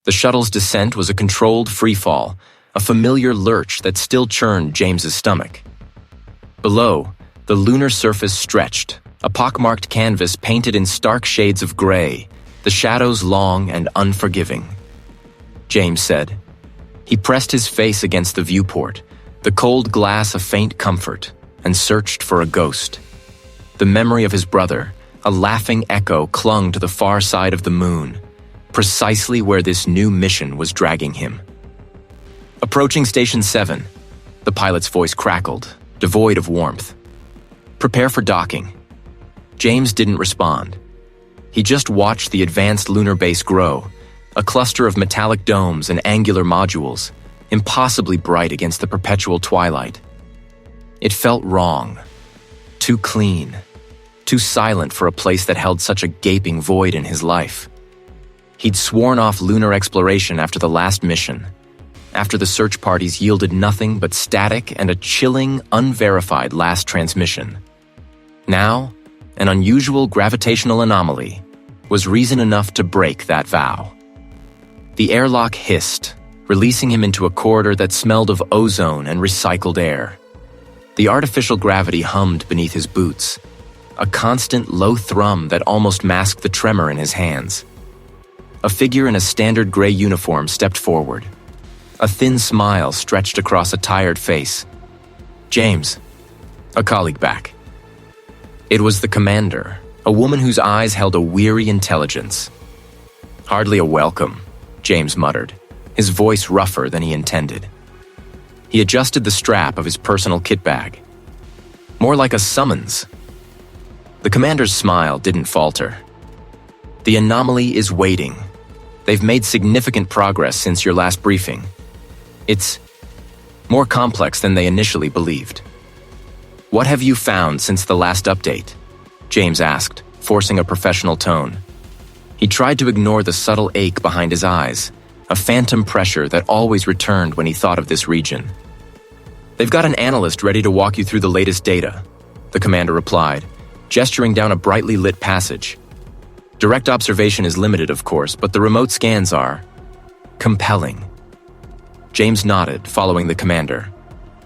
The shuttle's descent was a controlled freefall, a familiar lurch that still churned James's stomach. Below, the lunar surface stretched, a pockmarked canvas painted in stark shades of gray, the shadows long and unforgiving. James said. He pressed his face against the viewport, the cold glass a faint comfort, and searched for a ghost. The memory of his brother, a laughing echo, clung to the far side of the moon, precisely where this new mission was dragging him. Approaching Station 7, the pilot's voice crackled, devoid of warmth. Prepare for docking. James didn't respond. He just watched the advanced lunar base grow, a cluster of metallic domes and angular modules, impossibly bright against the perpetual twilight. It felt wrong, too clean, too silent for a place that held such a gaping void in his life. He'd sworn off lunar exploration after the last mission, after the search parties yielded nothing but static and a chilling, unverified last transmission. Now, an unusual gravitational anomaly was reason enough to break that vow. The airlock hissed, releasing him into a corridor that smelled of ozone and recycled air. The artificial gravity hummed beneath his boots, a constant low thrum that almost masked the tremor in his hands. A figure in a standard gray uniform stepped forward. A thin smile stretched across a tired face. James, a colleague back. It was the commander, a woman whose eyes held a weary intelligence. Hardly a welcome, James muttered, his voice rougher than he intended. He adjusted the strap of his personal kit bag. More like a summons. The commander's smile didn't falter. The anomaly is waiting. They've made significant progress since your last briefing. It's more complex than they initially believed. What have you found since the last update? James asked, forcing a professional tone. He tried to ignore the subtle ache behind his eyes, a phantom pressure that always returned when he thought of this region. They've got an analyst ready to walk you through the latest data, the commander replied, gesturing down a brightly lit passage. Direct observation is limited, of course, but the remote scans are compelling. James nodded, following the commander.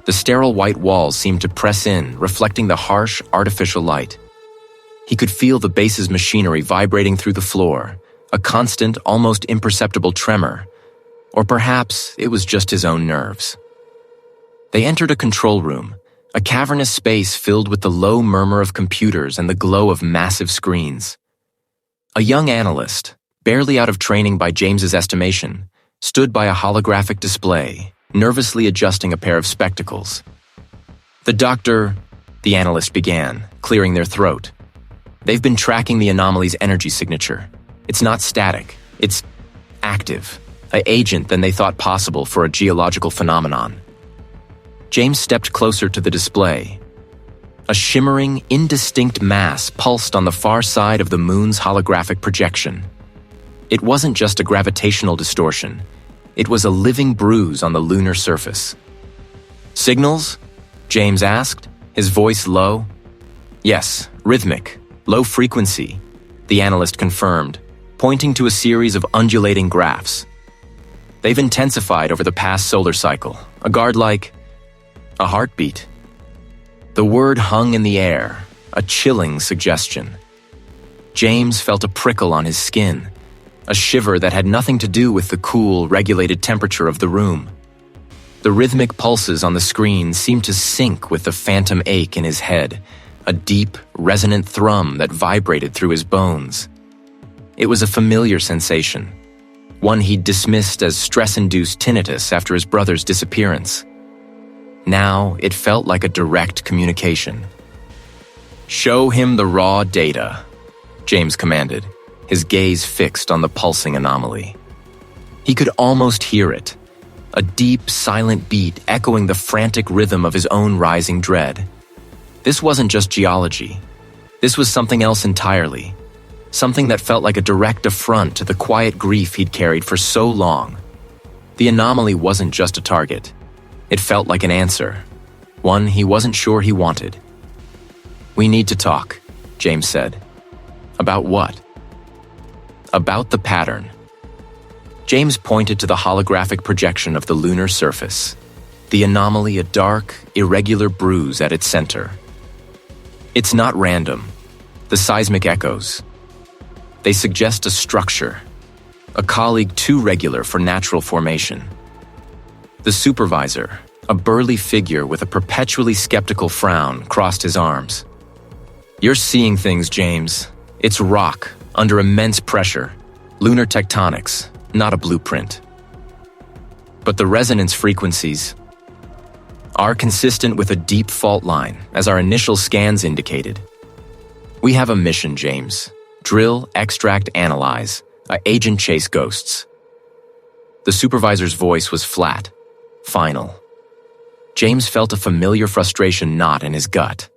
The sterile white walls seemed to press in, reflecting the harsh, artificial light. He could feel the base's machinery vibrating through the floor, a constant, almost imperceptible tremor. Or perhaps it was just his own nerves. They entered a control room, a cavernous space filled with the low murmur of computers and the glow of massive screens. A young analyst, barely out of training by James's estimation, stood by a holographic display, nervously adjusting a pair of spectacles. The analyst began, clearing their throat. They've been tracking the anomaly's energy signature. It's not static, it's active, an agent than they thought possible for a geological phenomenon. James stepped closer to the display. A shimmering, indistinct mass pulsed on the far side of the moon's holographic projection. It wasn't just a gravitational distortion. It was a living bruise on the lunar surface. Signals? James asked, his voice low. Yes, rhythmic, low frequency, the analyst confirmed, pointing to a series of undulating graphs. They've intensified over the past solar cycle, a guard-like a heartbeat. The word hung in the air, a chilling suggestion. James felt a prickle on his skin, a shiver that had nothing to do with the cool, regulated temperature of the room. The rhythmic pulses on the screen seemed to sync with the phantom ache in his head, a deep, resonant thrum that vibrated through his bones. It was a familiar sensation, one he'd dismissed as stress-induced tinnitus after his brother's disappearance. Now it felt like a direct communication. Show him the raw data, James commanded, his gaze fixed on the pulsing anomaly. He could almost hear it, a deep, silent beat echoing the frantic rhythm of his own rising dread. This wasn't just geology. This was something else entirely, something that felt like a direct affront to the quiet grief he'd carried for so long. The anomaly wasn't just a target. It felt like an answer, one he wasn't sure he wanted. We need to talk, James said. About what? About the pattern. James pointed to the holographic projection of the lunar surface, the anomaly a dark, irregular bruise at its center. It's not random. The seismic echoes. They suggest a structure, a colleague too regular for natural formation. The supervisor, a burly figure with a perpetually skeptical frown, crossed his arms. "You're seeing things, James. It's rock, under immense pressure. Lunar tectonics, not a blueprint. But the resonance frequencies are consistent with a deep fault line, as our initial scans indicated. We have a mission, James. Drill, extract, analyze. Agent chase ghosts." The supervisor's voice was flat, final. James felt a familiar frustration knot in his gut.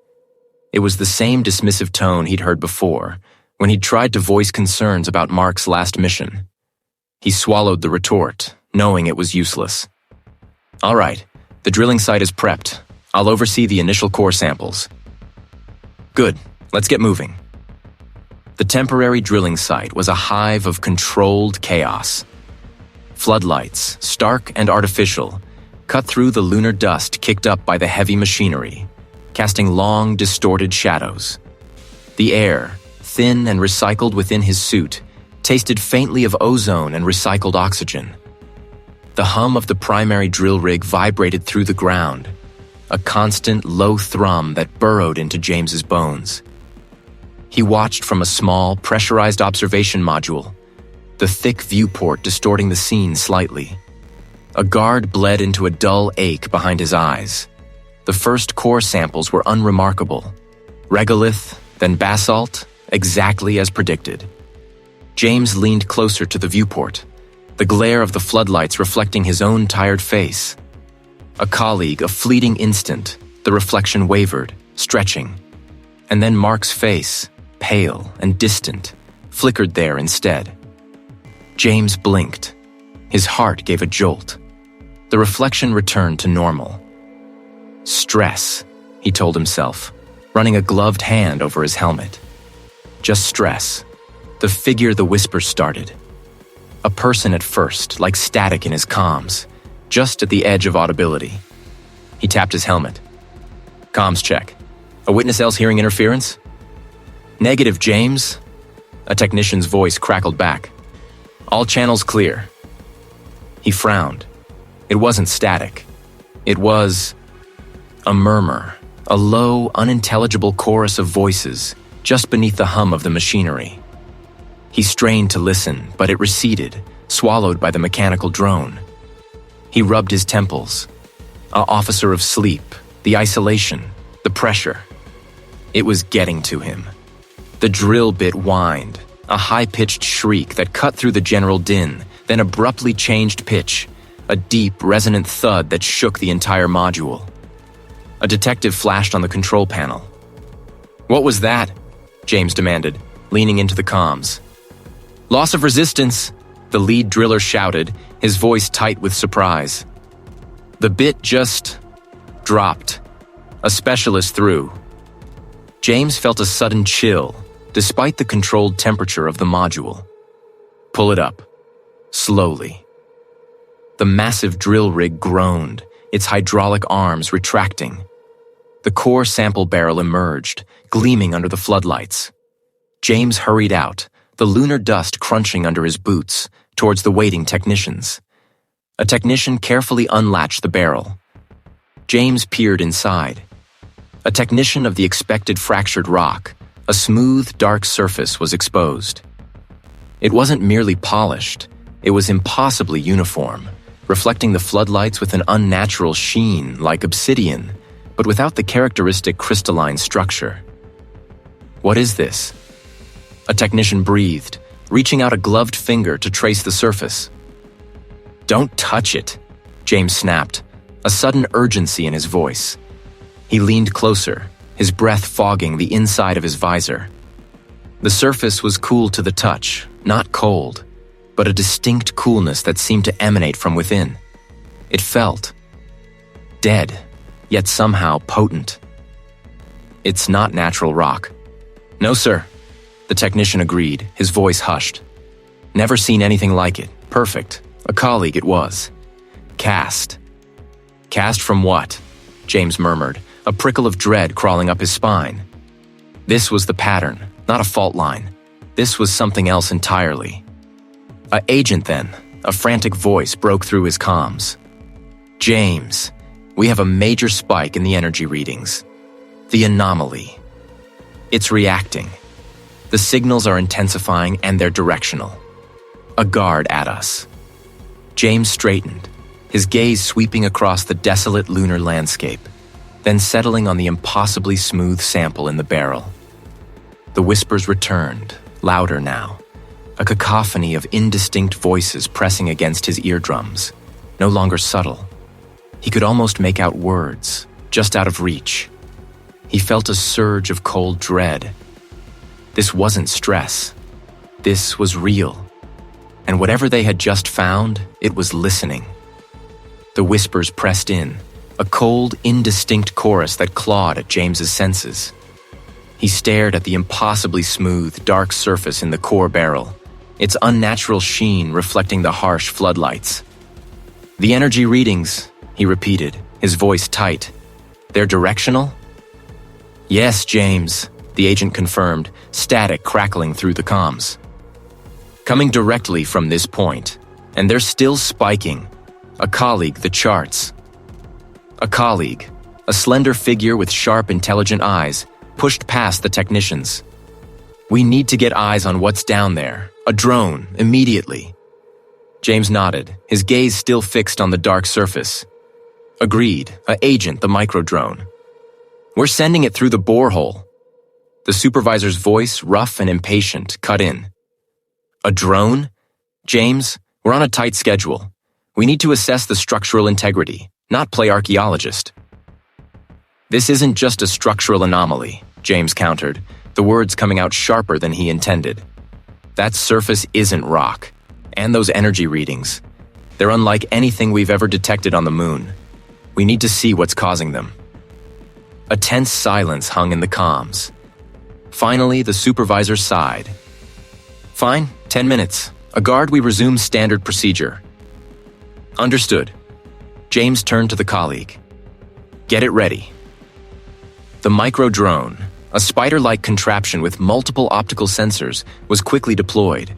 It was the same dismissive tone he'd heard before, when he'd tried to voice concerns about Mark's last mission. He swallowed the retort, knowing it was useless. "All right, the drilling site is prepped. I'll oversee the initial core samples." "Good, let's get moving." The temporary drilling site was a hive of controlled chaos. Floodlights, stark and artificial, cut through the lunar dust kicked up by the heavy machinery, casting long, distorted shadows. The air, thin and recycled within his suit, tasted faintly of ozone and recycled oxygen. The hum of the primary drill rig vibrated through the ground, a constant, low thrum that burrowed into James's bones. He watched from a small, pressurized observation module, the thick viewport distorting the scene slightly. A guard bled into a dull ache behind his eyes. The first core samples were unremarkable. Regolith, then basalt, exactly as predicted. James leaned closer to the viewport, the glare of the floodlights reflecting his own tired face. A colleague, a fleeting instant, the reflection wavered, stretching. And then Mark's face, pale and distant, flickered there instead. James blinked. His heart gave a jolt. The reflection returned to normal. Stress, he told himself, running a gloved hand over his helmet. Just stress. The figure the whisper started. A person at first, like static in his comms, just at the edge of audibility. He tapped his helmet. "Comms check. A witness else hearing interference?" "Negative, James." A technician's voice crackled back. "All channels clear." He frowned. It wasn't static. It was a murmur, a low, unintelligible chorus of voices just beneath the hum of the machinery. He strained to listen, but it receded, swallowed by the mechanical drone. He rubbed his temples. An officer of sleep, the isolation, the pressure. It was getting to him. The drill bit whined, a high-pitched shriek that cut through the general din, then abruptly changed pitch, a deep, resonant thud that shook the entire module. A detective flashed on the control panel. "What was that?" James demanded, leaning into the comms. "Loss of resistance," the lead driller shouted, his voice tight with surprise. The bit just dropped. A specialist through. James felt a sudden chill, despite the controlled temperature of the module. "Pull it up." Slowly. The massive drill rig groaned, its hydraulic arms retracting. The core sample barrel emerged, gleaming under the floodlights. James hurried out, the lunar dust crunching under his boots, towards the waiting technicians. A technician carefully unlatched the barrel. James peered inside. A technician of the expected fractured rock, a smooth, dark surface was exposed. It wasn't merely polished, it was impossibly uniform, reflecting the floodlights with an unnatural sheen like obsidian, but without the characteristic crystalline structure. "What is this?" A technician breathed, reaching out a gloved finger to trace the surface. "Don't touch it," James snapped, a sudden urgency in his voice. He leaned closer, his breath fogging the inside of his visor. The surface was cool to the touch, not cold, but a distinct coolness that seemed to emanate from within. It felt dead, yet somehow potent. "It's not natural rock." "No, sir," the technician agreed, his voice hushed. "Never seen anything like it. Perfect. A colleague it was. Cast. Cast from what? James murmured, a prickle of dread crawling up his spine. This was the pattern, not a fault line. This was something else entirely. A agent, then. A frantic voice broke through his comms. James, we have a major spike in the energy readings. The anomaly. It's reacting. The signals are intensifying and they're directional. A guard at us. James straightened, his gaze sweeping across the desolate lunar landscape, then settling on the impossibly smooth sample in the barrel. The whispers returned, louder now, a cacophony of indistinct voices pressing against his eardrums, no longer subtle. He could almost make out words, just out of reach. He felt a surge of cold dread. This wasn't stress. This was real. And whatever they had just found, it was listening. The whispers pressed in, a cold, indistinct chorus that clawed at James's senses. He stared at the impossibly smooth, dark surface in the core barrel, its unnatural sheen reflecting the harsh floodlights. The energy readings, he repeated, his voice tight. They're directional? Yes, James, the agent confirmed, static crackling through the comms. Coming directly from this point, and they're still spiking. A colleague, the charts. A colleague, a slender figure with sharp, intelligent eyes, pushed past the technicians. We need to get eyes on what's down there. A drone, immediately. James nodded, his gaze still fixed on the dark surface. Agreed, a agent, the microdrone. We're sending it through the borehole. The supervisor's voice, rough and impatient, cut in. A drone? James, we're on a tight schedule. We need to assess the structural integrity, not play archaeologist. This isn't just a structural anomaly, James countered, the words coming out sharper than he intended. That surface isn't rock. And those energy readings. They're unlike anything we've ever detected on the moon. We need to see what's causing them. A tense silence hung in the comms. Finally, the supervisor sighed. Fine, 10 minutes. A guard, we resume standard procedure. Understood. James turned to the colleague. Get it ready. The micro-drone, a spider-like contraption with multiple optical sensors, was quickly deployed.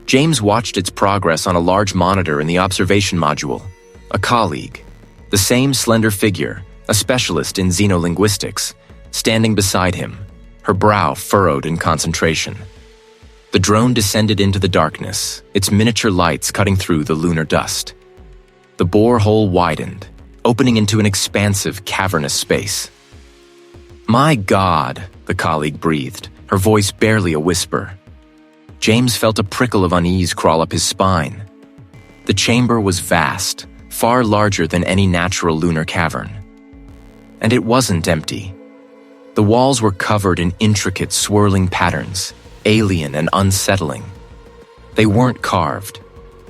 James watched its progress on a large monitor in the observation module. A colleague, the same slender figure, a specialist in xenolinguistics, standing beside him, her brow furrowed in concentration. The drone descended into the darkness, its miniature lights cutting through the lunar dust. The borehole widened, opening into an expansive, cavernous space. My God, the colleague breathed, her voice barely a whisper. James felt a prickle of unease crawl up his spine. The chamber was vast, far larger than any natural lunar cavern. And it wasn't empty. The walls were covered in intricate, swirling patterns, alien and unsettling. They weren't carved.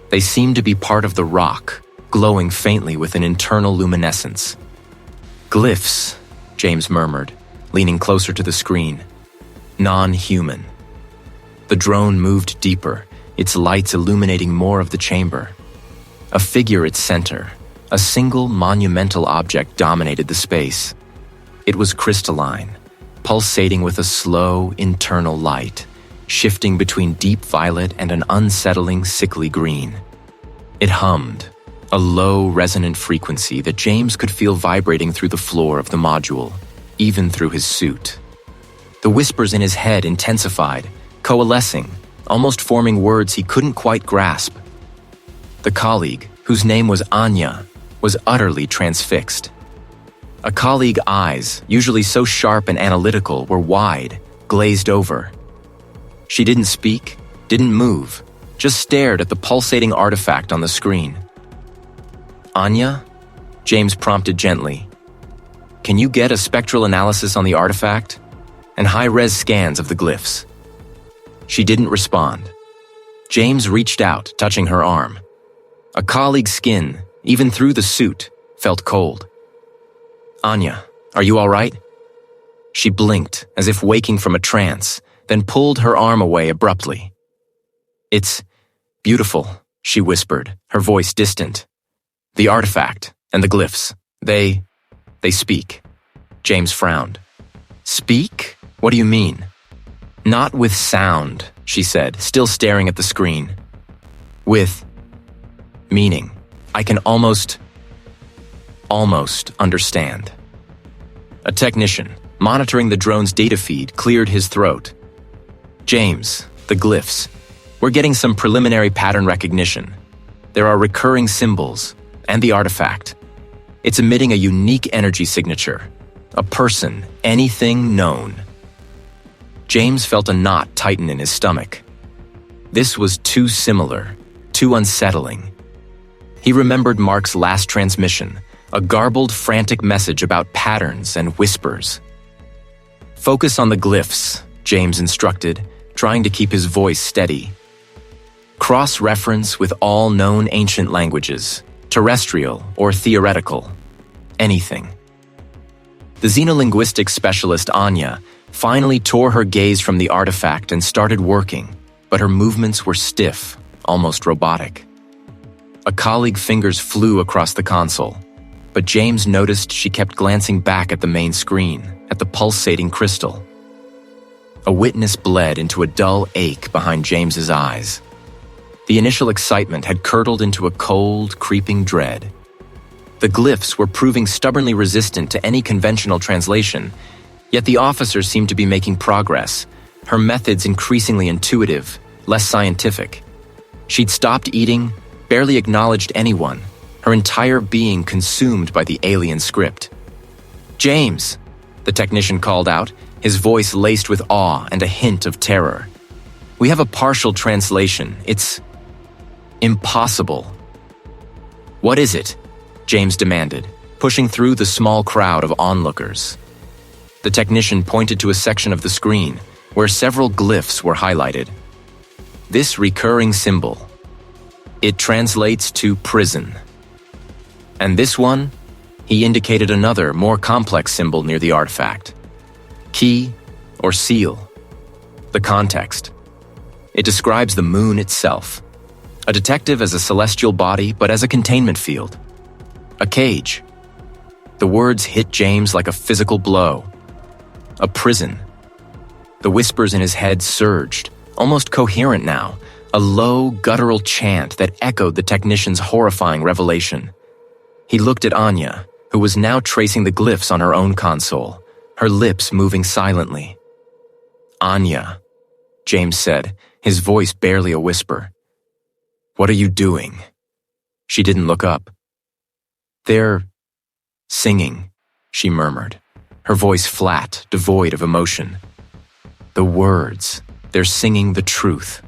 They seemed to be part of the rock, glowing faintly with an internal luminescence. Glyphs, James murmured, leaning closer to the screen. Non-human. The drone moved deeper, its lights illuminating more of the chamber. A figure at center, a single monumental object dominated the space. It was crystalline, pulsating with a slow, internal light, shifting between deep violet and an unsettling, sickly green. It hummed, a low, resonant frequency that James could feel vibrating through the floor of the module, even through his suit. The whispers in his head intensified, coalescing, almost forming words he couldn't quite grasp. The colleague, whose name was Anya, was utterly transfixed. A colleague's eyes, usually so sharp and analytical, were wide, glazed over. She didn't speak, didn't move, just stared at the pulsating artifact on the screen. Anya? James prompted gently. Can you get a spectral analysis on the artifact? And high-res scans of the glyphs? She didn't respond. James reached out, touching her arm. A colleague's skin, even through the suit, felt cold. Anya, are you all right? She blinked, as if waking from a trance, then pulled her arm away abruptly. It's beautiful, she whispered, her voice distant. "The artifact and the glyphs, they speak." James frowned. "Speak? What do you mean?" "Not with sound," she said, still staring at the screen. "With meaning. I can almost understand." A technician, monitoring the drone's data feed, cleared his throat. "James, the glyphs. We're getting some preliminary pattern recognition. There are recurring symbols, and the artifact. It's emitting a unique energy signature. A person, anything known." James felt a knot tighten in his stomach. This was too similar, too unsettling. He remembered Mark's last transmission, a garbled, frantic message about patterns and whispers. "Focus on the glyphs," James instructed, trying to keep his voice steady. "Cross-reference with all known ancient languages, terrestrial or theoretical. Anything." The xenolinguistics specialist Anya finally tore her gaze from the artifact and started working, but her movements were stiff, almost robotic. A colleague's fingers flew across the console, but James noticed she kept glancing back at the main screen, at the pulsating crystal. A witness bled into a dull ache behind James's eyes. The initial excitement had curdled into a cold, creeping dread. The glyphs were proving stubbornly resistant to any conventional translation, yet the officer seemed to be making progress, her methods increasingly intuitive, less scientific. She'd stopped eating, barely acknowledged anyone, her entire being consumed by the alien script. "James," the technician called out, his voice laced with awe and a hint of terror. "We have a partial translation. It's impossible." "What is it?" James demanded, pushing through the small crowd of onlookers. The technician pointed to a section of the screen where several glyphs were highlighted. "This recurring symbol. It translates to prison. And this one?" He indicated another, more complex symbol near the artifact. "Key or seal." The context. It describes the moon itself. A detective as a celestial body, but as a containment field. A cage. The words hit James like a physical blow. A prison. The whispers in his head surged, almost coherent now, a low, guttural chant that echoed the technician's horrifying revelation. He looked at Anya, who was now tracing the glyphs on her own console, her lips moving silently. "Anya," James said, his voice barely a whisper. "What are you doing?" She didn't look up. "They're singing," she murmured, her voice flat, devoid of emotion. "The words, they're singing the truth."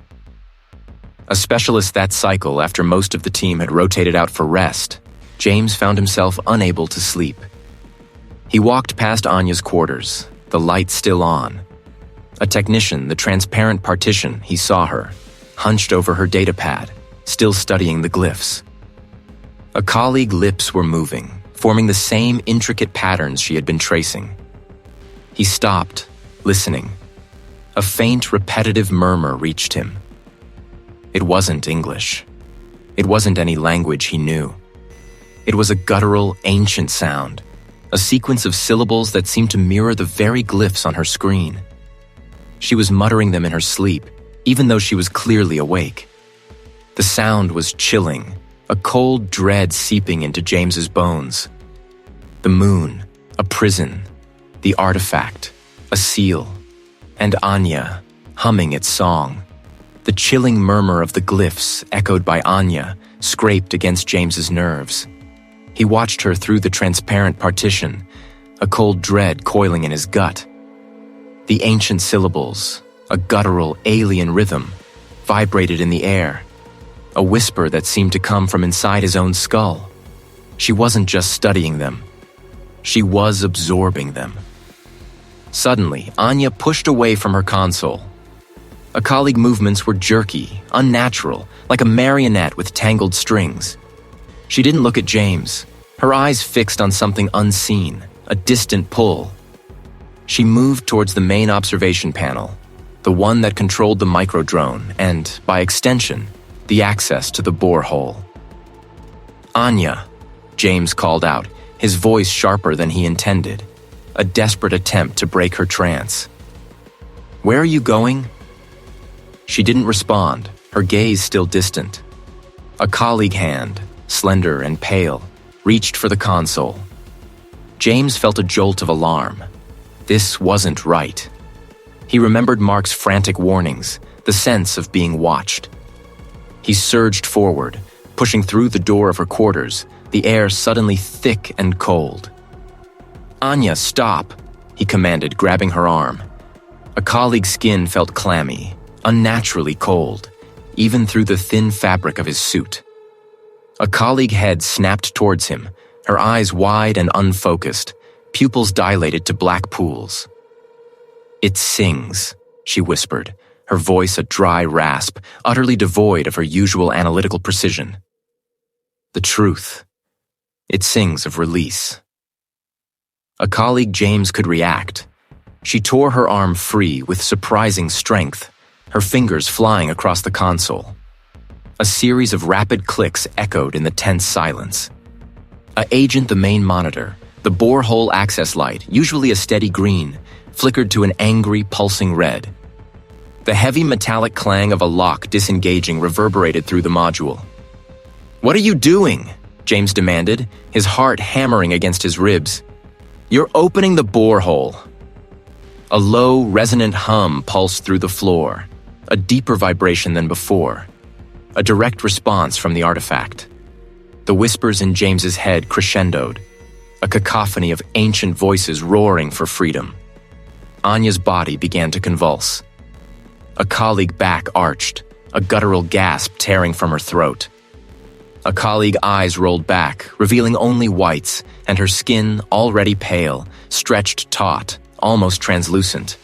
A specialist that cycle, after most of the team had rotated out for rest, James found himself unable to sleep. He walked past Anya's quarters, the light still on. A technician, the transparent partition, he saw her, hunched over her datapad, still studying the glyphs. A colleague's lips were moving, forming the same intricate patterns she had been tracing. He stopped, listening. A faint, repetitive murmur reached him. It wasn't English. It wasn't any language he knew. It was a guttural, ancient sound, a sequence of syllables that seemed to mirror the very glyphs on her screen. She was muttering them in her sleep, even though she was clearly awake. The sound was chilling, a cold dread seeping into James's bones. The moon, a prison, the artifact, a seal, and Anya, humming its song. The chilling murmur of the glyphs, echoed by Anya, scraped against James's nerves. He watched her through the transparent partition, a cold dread coiling in his gut. The ancient syllables, a guttural, alien rhythm, vibrated in the air, a whisper that seemed to come from inside his own skull. She wasn't just studying them. She was absorbing them. Suddenly, Anya pushed away from her console. A colleague's movements were jerky, unnatural, like a marionette with tangled strings. She didn't look at James, her eyes fixed on something unseen, a distant pull. She moved towards the main observation panel, the one that controlled the microdrone and, by extension, the access to the borehole. "Anya," James called out, his voice sharper than he intended, a desperate attempt to break her trance. "Where are you going?" She didn't respond, her gaze still distant. A colleague hand, slender and pale, reached for the console. James felt a jolt of alarm. This wasn't right. He remembered Mark's frantic warnings, the sense of being watched. He surged forward, pushing through the door of her quarters, the air suddenly thick and cold. "Anya, stop," he commanded, grabbing her arm. A colleague's skin felt clammy, unnaturally cold, even through the thin fabric of his suit. A colleague head snapped towards him, her eyes wide and unfocused, pupils dilated to black pools. "It sings," she whispered, her voice a dry rasp, utterly devoid of her usual analytical precision. "The truth. It sings of release." A colleague James could react. She tore her arm free with surprising strength, her fingers flying across the console. A series of rapid clicks echoed in the tense silence. A agent the main monitor, the borehole access light, usually a steady green, flickered to an angry, pulsing red. The heavy metallic clang of a lock disengaging reverberated through the module. "What are you doing?" James demanded, his heart hammering against his ribs. "You're opening the borehole." A low, resonant hum pulsed through the floor, a deeper vibration than before, a direct response from the artifact. The whispers in James's head crescendoed, a cacophony of ancient voices roaring for freedom. Anya's body began to convulse. A colleague back arched, a guttural gasp tearing from her throat. A colleague eyes rolled back, revealing only whites, and her skin, already pale, stretched taut, almost translucent.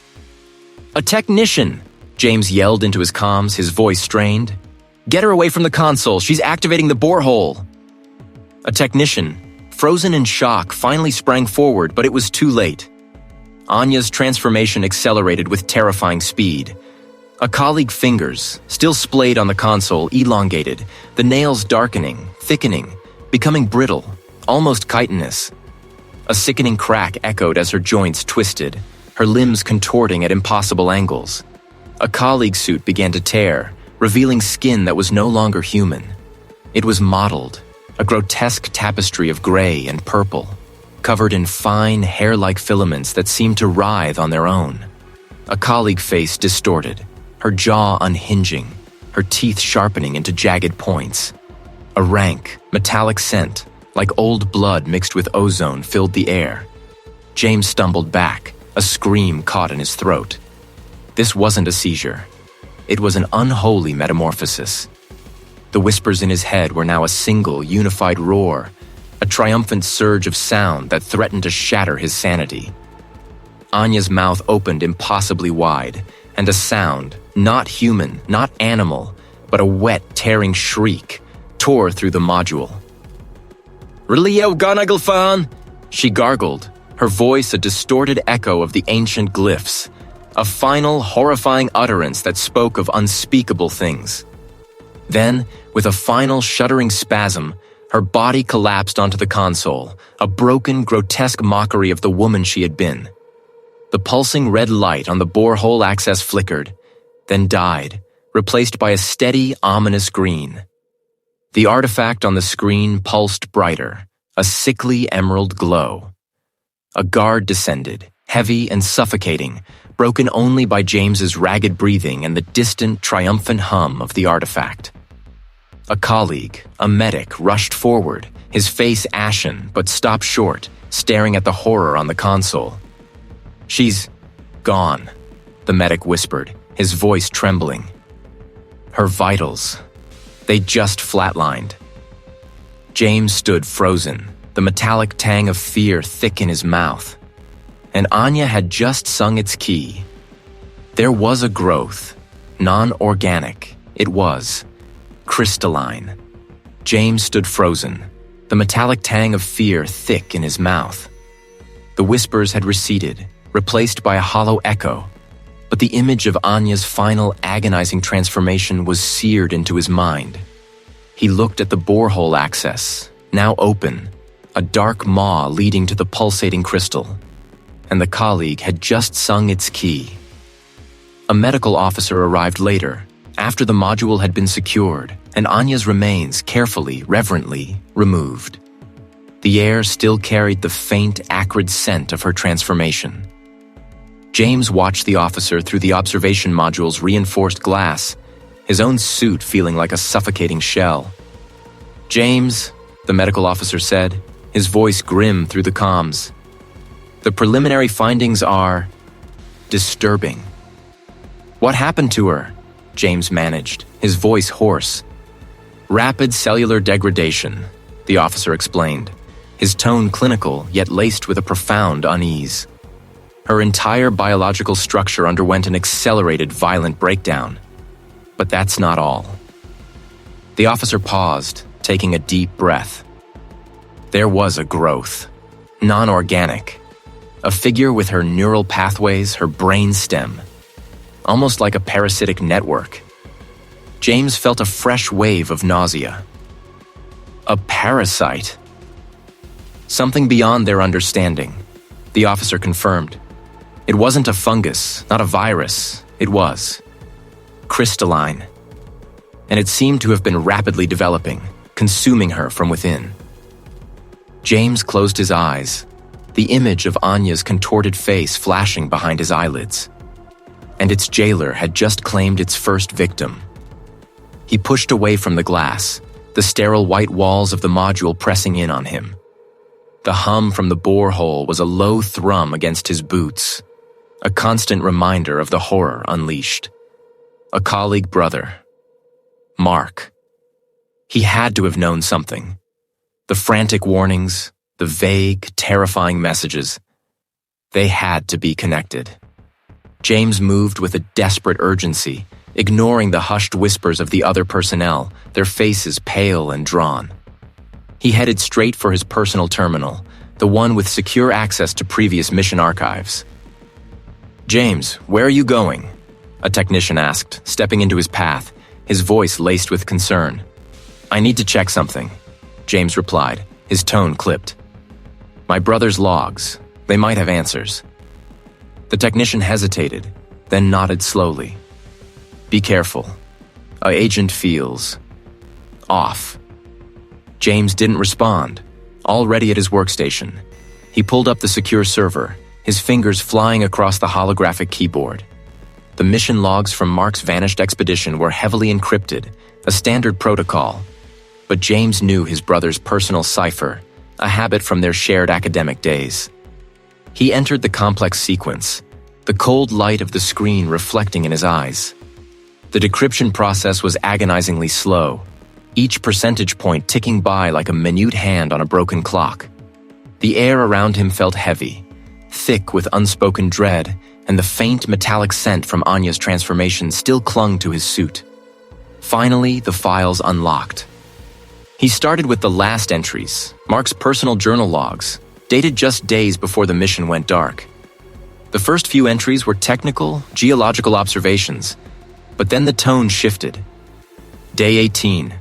"A technician!" James yelled into his comms, his voice strained. "Get her away from the console, she's activating the borehole!" A technician, frozen in shock, finally sprang forward, but it was too late. Anya's transformation accelerated with terrifying speed. A colleague's fingers, still splayed on the console, elongated, the nails darkening, thickening, becoming brittle, almost chitinous. A sickening crack echoed as her joints twisted, her limbs contorting at impossible angles. A colleague's suit began to tear, revealing skin that was no longer human. It was mottled, a grotesque tapestry of gray and purple, covered in fine, hair-like filaments that seemed to writhe on their own. A colleague face distorted, her jaw unhinging, her teeth sharpening into jagged points. A rank, metallic scent, like old blood mixed with ozone, filled the air. James stumbled back, a scream caught in his throat. This wasn't a seizure. It was an unholy metamorphosis. The whispers in his head were now a single, unified roar, a triumphant surge of sound that threatened to shatter his sanity. Anya's mouth opened impossibly wide, and a sound, not human, not animal, but a wet, tearing shriek, tore through the module. "Relio Gonagalfan!" she gargled, her voice a distorted echo of the ancient glyphs, a final, horrifying utterance that spoke of unspeakable things. Then, with a final shuddering spasm, her body collapsed onto the console, a broken, grotesque mockery of the woman she had been. The pulsing red light on the borehole access flickered, then died, replaced by a steady, ominous green. The artifact on the screen pulsed brighter, a sickly emerald glow. A guard descended, heavy and suffocating, broken only by James's ragged breathing and the distant, triumphant hum of the artifact. A colleague, a medic, rushed forward, his face ashen, but stopped short, staring at the horror on the console. "She's gone," the medic whispered, his voice trembling. Her vitals, they just flatlined. James stood frozen, the metallic tang of fear thick in his mouth. And Anya had just sung its key. There was a growth, non-organic, it was crystalline. James stood frozen, the metallic tang of fear thick in his mouth. The whispers had receded, replaced by a hollow echo, but the image of Anya's final agonizing transformation was seared into his mind. He looked at the borehole access, now open, a dark maw leading to the pulsating crystal, and the colleague had just sung its key. A medical officer arrived later, after the module had been secured and Anya's remains carefully, reverently removed. The air still carried the faint, acrid scent of her transformation. James watched the officer through the observation module's reinforced glass, his own suit feeling like a suffocating shell. "James," the medical officer said, his voice grim through the comms. "The preliminary findings are disturbing." "What happened to her?" James managed, his voice hoarse. "Rapid cellular degradation," the officer explained, his tone clinical yet laced with a profound unease. Her entire biological structure underwent an accelerated, violent breakdown. But that's not all. The officer paused, taking a deep breath. There was a growth, non-organic, a figure with her neural pathways, her brain stem, almost like a parasitic network. James felt a fresh wave of nausea. A parasite? Something beyond their understanding, the officer confirmed. It wasn't a fungus, not a virus. It was crystalline. And it seemed to have been rapidly developing, consuming her from within. James closed his eyes, the image of Anya's contorted face flashing behind his eyelids. And its jailer had just claimed its first victim. He pushed away from the glass, the sterile white walls of the module pressing in on him. The hum from the borehole was a low thrum against his boots, a constant reminder of the horror unleashed. A colleague brother, Mark. He had to have known something. The frantic warnings, the vague, terrifying messages, they had to be connected. James moved with a desperate urgency, ignoring the hushed whispers of the other personnel, their faces pale and drawn. He headed straight for his personal terminal, the one with secure access to previous mission archives. "James, where are you going?" a technician asked, stepping into his path, his voice laced with concern. "I need to check something," James replied, his tone clipped. "My brother's logs. They might have answers." The technician hesitated, then nodded slowly. "Be careful. Our agent feels off." James didn't respond, already at his workstation. He pulled up the secure server, his fingers flying across the holographic keyboard. The mission logs from Mark's vanished expedition were heavily encrypted, a standard protocol. But James knew his brother's personal cipher, a habit from their shared academic days. He entered the complex sequence, the cold light of the screen reflecting in his eyes. The decryption process was agonizingly slow, each percentage point ticking by like a minute hand on a broken clock. The air around him felt heavy, thick with unspoken dread, and the faint metallic scent from Anya's transformation still clung to his suit. Finally, the files unlocked. He started with the last entries, Mark's personal journal logs, dated just days before the mission went dark. The first few entries were technical, geological observations, but then the tone shifted. Day 18.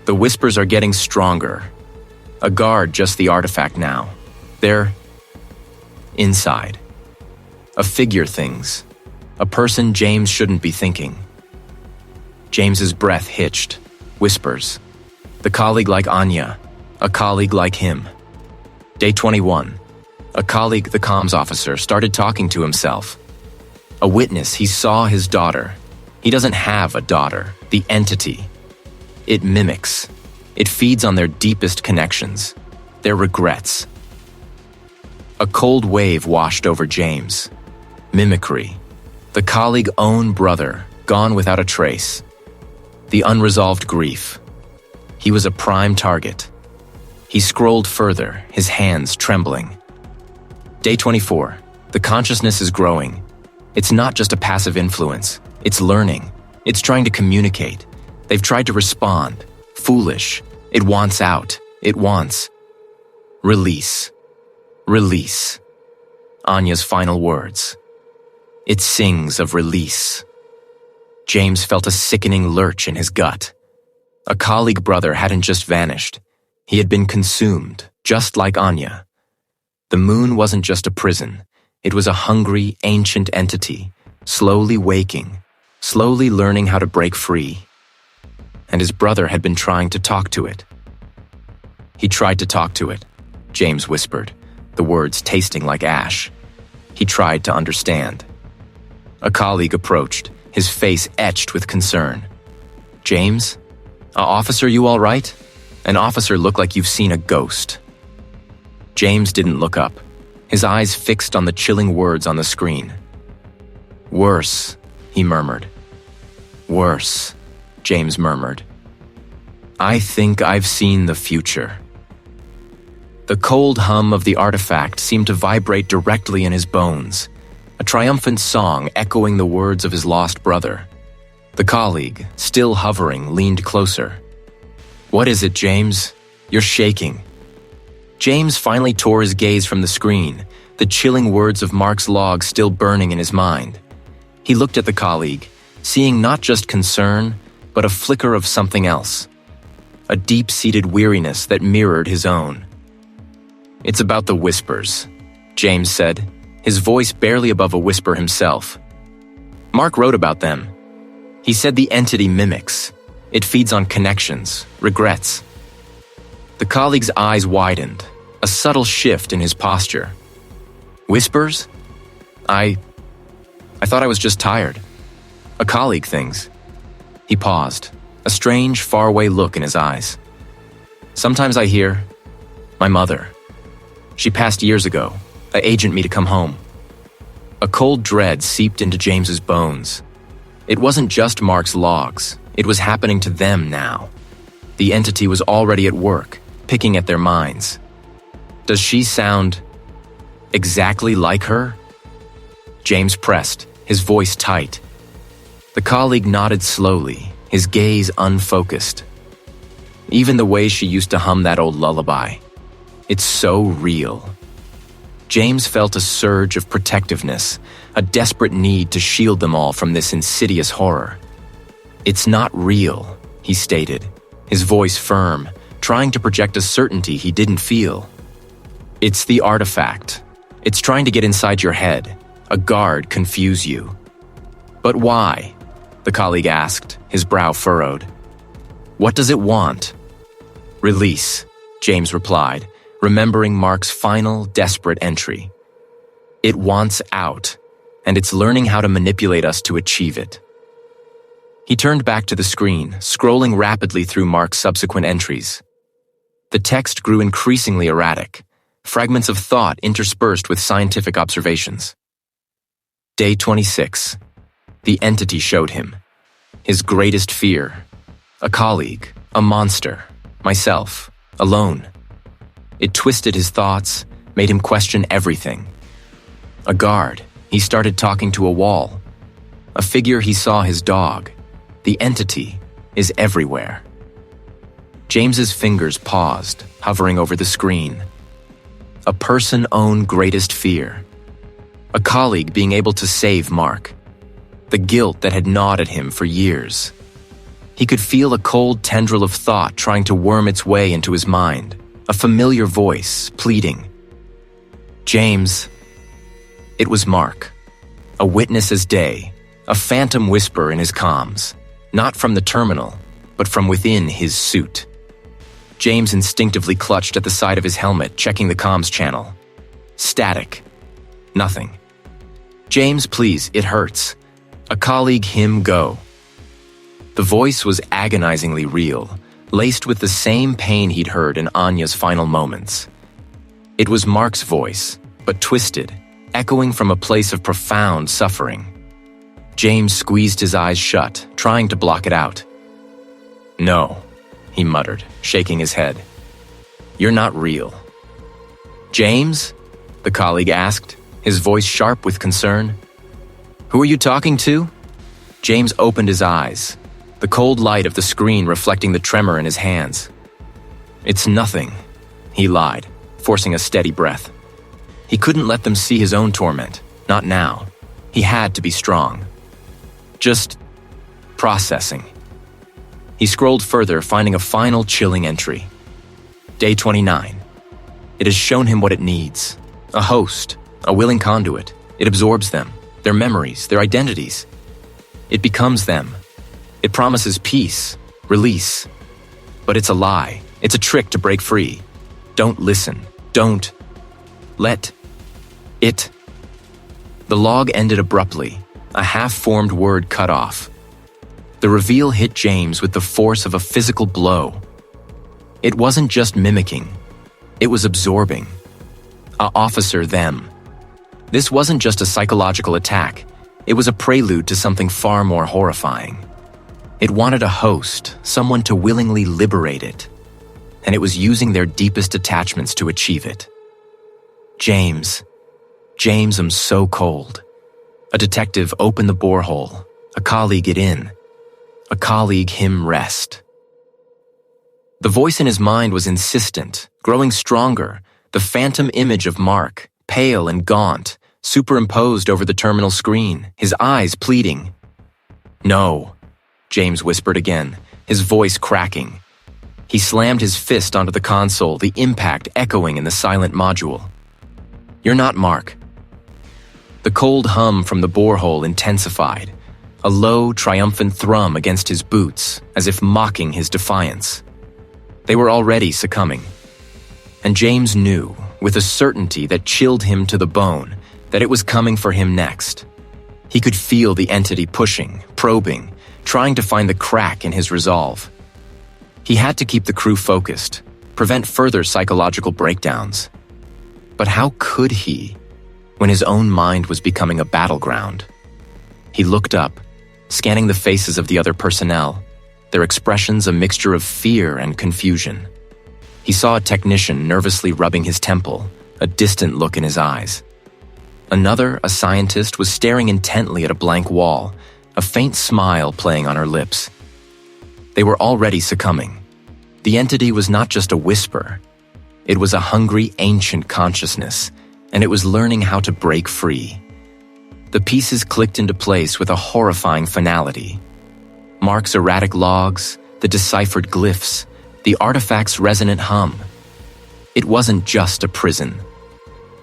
The whispers are getting stronger. A guard just the artifact now. They're inside. A figure things. A person James shouldn't be thinking. James's breath hitched. Whispers. The colleague like Anya. A colleague like him. Day 21. A colleague, the comms officer, started talking to himself. A witness, he saw his daughter. He doesn't have a daughter. The entity. It mimics. It feeds on their deepest connections. Their regrets. A cold wave washed over James. Mimicry. The colleague's own brother, gone without a trace. The unresolved grief. He was a prime target. He scrolled further, his hands trembling. Day 24. The consciousness is growing. It's not just a passive influence. It's learning. It's trying to communicate. They've tried to respond. Foolish. It wants out. It wants release. Release. Anya's final words. It sings of release. James felt a sickening lurch in his gut. A colleague brother hadn't just vanished. He had been consumed, just like Anya. The moon wasn't just a prison. It was a hungry, ancient entity, slowly waking, slowly learning how to break free. And his brother had been trying to talk to it. He tried to talk to it, James whispered, the words tasting like ash. He tried to understand. A colleague approached, his face etched with concern. "James? Officer, you all right?" An officer looked like you've seen a ghost. James didn't look up, his eyes fixed on the chilling words on the screen. "Worse," he murmured. "Worse," James murmured. "I think I've seen the future." The cold hum of the artifact seemed to vibrate directly in his bones, a triumphant song echoing the words of his lost brother. The colleague, still hovering, leaned closer. "What is it, James? You're shaking." James finally tore his gaze from the screen, the chilling words of Mark's log still burning in his mind. He looked at the colleague, seeing not just concern, but a flicker of something else. A deep-seated weariness that mirrored his own. "It's about the whispers," James said, his voice barely above a whisper himself. "Mark wrote about them. He said the entity mimics. It feeds on connections, regrets." The colleague's eyes widened, a subtle shift in his posture. "Whispers? I thought I was just tired. A colleague thinks." He paused, a strange, faraway look in his eyes. "Sometimes I hear, my mother. She passed years ago, agent me to come home." A cold dread seeped into James's bones. It wasn't just Mark's logs, it was happening to them now. The entity was already at work, picking at their minds. Does she sound exactly like her? James pressed, his voice tight. The colleague nodded slowly, his gaze unfocused. Even the way she used to hum that old lullaby. It's so real. James felt a surge of protectiveness, a desperate need to shield them all from this insidious horror. "It's not real," he stated, his voice firm, trying to project a certainty he didn't feel. "It's the artifact. It's trying to get inside your head, a guard confuse you." "But why?" the colleague asked, his brow furrowed. "What does it want?" "Release," James replied, remembering Mark's final, desperate entry. "It wants out, and it's learning how to manipulate us to achieve it." He turned back to the screen, scrolling rapidly through Mark's subsequent entries. The text grew increasingly erratic, fragments of thought interspersed with scientific observations. Day 26. The entity showed him. His greatest fear. A colleague, a monster, myself, alone. It twisted his thoughts, made him question everything. A guard, he started talking to a wall. A figure, he saw his dog. The entity is everywhere. James's fingers paused, hovering over the screen. A person's own greatest fear. A colleague being able to save Mark. The guilt that had gnawed at him for years. He could feel a cold tendril of thought trying to worm its way into his mind. A familiar voice, pleading. "James." It was Mark. A witness as day, a phantom whisper in his comms. Not from the terminal, but from within his suit. James instinctively clutched at the side of his helmet, checking the comms channel. Static. Nothing. "James, please, it hurts. A colleague, him, go." The voice was agonizingly real, laced with the same pain he'd heard in Anya's final moments. It was Mark's voice, but twisted, echoing from a place of profound suffering. James squeezed his eyes shut, trying to block it out. "No," he muttered, shaking his head. "You're not real." "James?" the colleague asked, his voice sharp with concern. "Who are you talking to?" James opened his eyes, the cold light of the screen reflecting the tremor in his hands. "It's nothing," he lied, forcing a steady breath. He couldn't let them see his own torment, not now. He had to be strong. Just processing. He scrolled further, finding a final chilling entry. Day 29. It has shown him what it needs. A host, a willing conduit. It absorbs them, their memories, their identities. It becomes them. It promises peace, release. But it's a lie. It's a trick to break free. Don't listen. Don't let it. The log ended abruptly, a half-formed word cut off. The reveal hit James with the force of a physical blow. It wasn't just mimicking. It was absorbing. Officer them. This wasn't just a psychological attack. It was a prelude to something far more horrifying. It wanted a host, someone to willingly liberate it. And it was using their deepest attachments to achieve it. James, I'm so cold. A detective open the borehole. A colleague get in. A colleague him rest. The voice in his mind was insistent, growing stronger, the phantom image of Mark, pale and gaunt, superimposed over the terminal screen, his eyes pleading. No, James whispered again, his voice cracking. He slammed his fist onto the console, the impact echoing in the silent module. You're not Mark. The cold hum from the borehole intensified, a low, triumphant thrum against his boots, as if mocking his defiance. They were already succumbing. And James knew, with a certainty that chilled him to the bone, that it was coming for him next. He could feel the entity pushing, probing, trying to find the crack in his resolve. He had to keep the crew focused, prevent further psychological breakdowns. But how could he, when his own mind was becoming a battleground? He looked up, scanning the faces of the other personnel, their expressions a mixture of fear and confusion. He saw a technician nervously rubbing his temple, a distant look in his eyes. Another, a scientist, was staring intently at a blank wall, a faint smile playing on her lips. They were already succumbing. The entity was not just a whisper. It was a hungry, ancient consciousness, and it was learning how to break free. The pieces clicked into place with a horrifying finality. Mark's erratic logs, the deciphered glyphs, the artifact's resonant hum. It wasn't just a prison.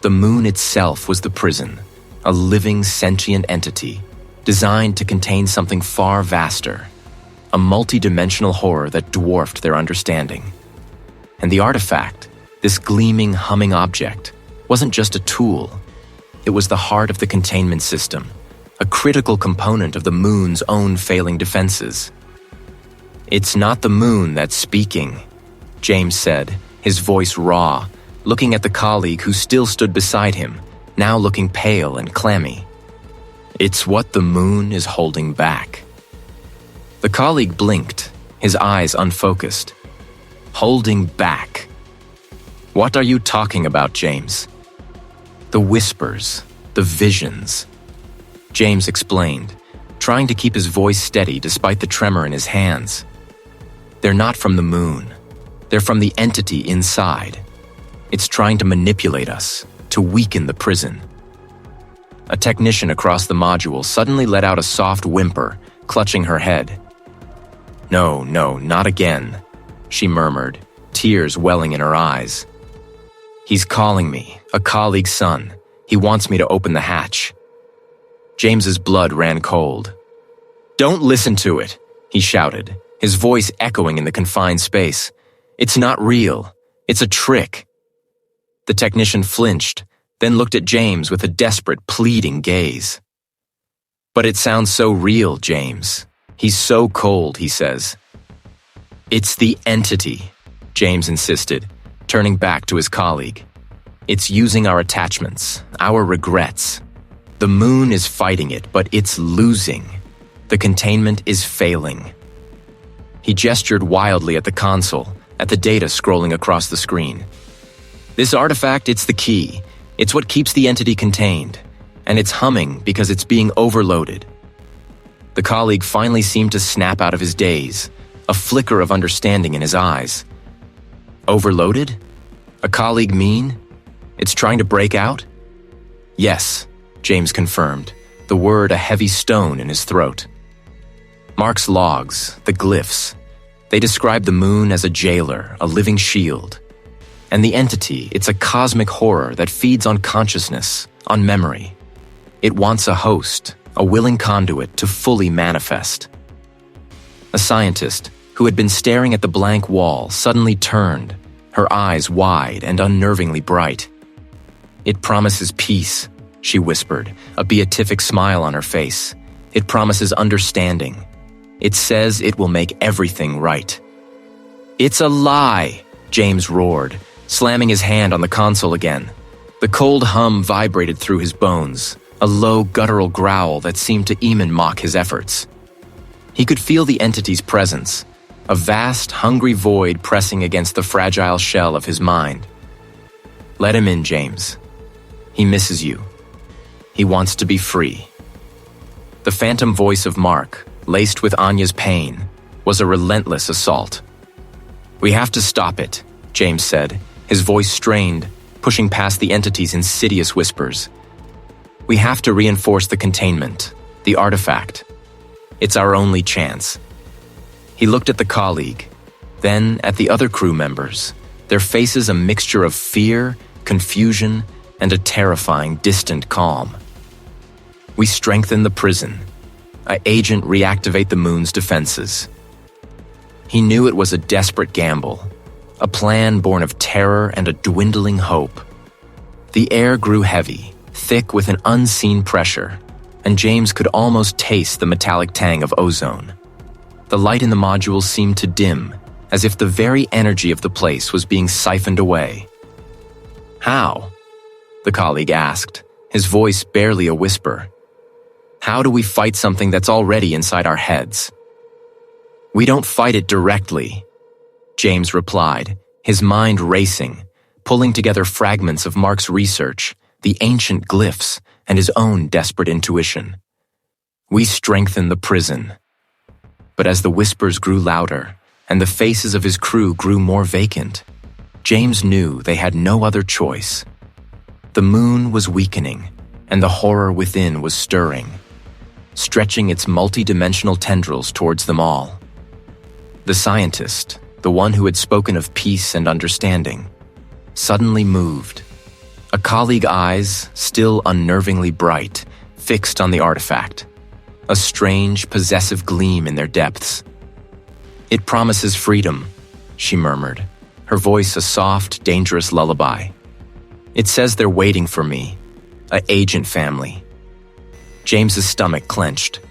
The moon itself was the prison, a living, sentient entity, designed to contain something far vaster, a multi-dimensional horror that dwarfed their understanding. And the artifact, this gleaming, humming object, wasn't just a tool. It was the heart of the containment system, a critical component of the moon's own failing defenses. It's not the moon that's speaking, James said, his voice raw, looking at the colleague who still stood beside him, now looking pale and clammy. It's what the moon is holding back. The colleague blinked, his eyes unfocused. Holding back. What are you talking about, James? The whispers, the visions. James explained, trying to keep his voice steady despite the tremor in his hands. They're not from the moon. They're from the entity inside. It's trying to manipulate us, to weaken the prison. A technician across the module suddenly let out a soft whimper, clutching her head. No, not again, she murmured, tears welling in her eyes. He's calling me, a colleague's son. He wants me to open the hatch. James's blood ran cold. Don't listen to it, he shouted, his voice echoing in the confined space. It's not real. It's a trick. The technician flinched, then looked at James with a desperate, pleading gaze. But it sounds so real, James. He's so cold, he says. It's the entity, James insisted, turning back to his colleague. It's using our attachments, our regrets. The moon is fighting it, but it's losing. The containment is failing. He gestured wildly at the console, at the data scrolling across the screen. This artifact, it's the key. It's what keeps the entity contained, and it's humming because it's being overloaded. The colleague finally seemed to snap out of his daze, a flicker of understanding in his eyes. Overloaded? A colleague mean? It's trying to break out? Yes, James confirmed, the word a heavy stone in his throat. Mark's logs, the glyphs, they describe the moon as a jailer, a living shield. And the entity, it's a cosmic horror that feeds on consciousness, on memory. It wants a host, a willing conduit to fully manifest. A scientist, who had been staring at the blank wall, suddenly turned, her eyes wide and unnervingly bright. "It promises peace," she whispered, a beatific smile on her face. "It promises understanding. It says it will make everything right." "It's a lie!" James roared, slamming his hand on the console again. The cold hum vibrated through his bones, a low guttural growl that seemed to even mock his efforts. He could feel the entity's presence, a vast, hungry void pressing against the fragile shell of his mind. "Let him in, James. He misses you. He wants to be free." The phantom voice of Mark, laced with Anya's pain, was a relentless assault. "We have to stop it," James said, his voice strained, pushing past the entity's insidious whispers. "We have to reinforce the containment, the artifact. It's our only chance." He looked at the colleague, then at the other crew members, their faces a mixture of fear, confusion, and a terrifying, distant calm. "We strengthen the prison. An agent reactivate the moon's defenses." He knew it was a desperate gamble, a plan born of terror and a dwindling hope. The air grew heavy, thick with an unseen pressure, and James could almost taste the metallic tang of ozone. The light in the module seemed to dim, as if the very energy of the place was being siphoned away. "How?" the colleague asked, his voice barely a whisper. "How do we fight something that's already inside our heads?" "We don't fight it directly," James replied, his mind racing, pulling together fragments of Mark's research, the ancient glyphs, and his own desperate intuition. "We strengthen the prison." But as the whispers grew louder, and the faces of his crew grew more vacant, James knew they had no other choice. The moon was weakening, and the horror within was stirring, stretching its multi-dimensional tendrils towards them all. The scientist, the one who had spoken of peace and understanding, suddenly moved. A colleague's eyes, still unnervingly bright, fixed on the artifact, a strange, possessive gleam in their depths. "It promises freedom," she murmured, her voice a soft, dangerous lullaby. "It says they're waiting for me, a agent family." James's stomach clenched.